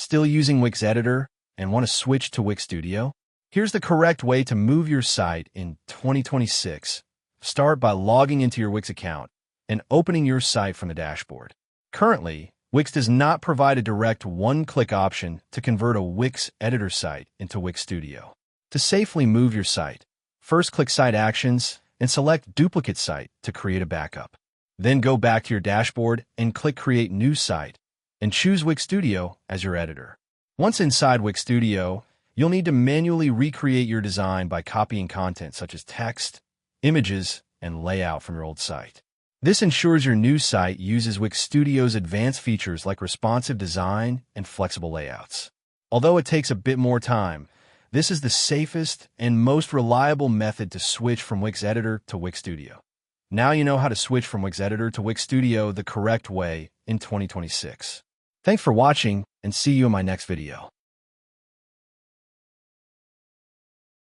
Still using Wix Editor and want to switch to Wix Studio? Here's the correct way to move your site in 2026. Start by logging into your Wix account and opening your site from the dashboard. Currently, Wix does not provide a direct one-click option to convert a Wix Editor site into Wix Studio. To safely move your site, first click Site Actions and select Duplicate Site to create a backup. Then go back to your dashboard and click Create New Site and choose Wix Studio as your editor. Once inside Wix Studio, you'll need to manually recreate your design by copying content such as text, images, and layout from your old site. This ensures your new site uses Wix Studio's advanced features like responsive design and flexible layouts. Although it takes a bit more time, this is the safest and most reliable method to switch from Wix Editor to Wix Studio. Now you know how to switch from Wix Editor to Wix Studio the correct way in 2026. Thanks for watching, and see you in my next video.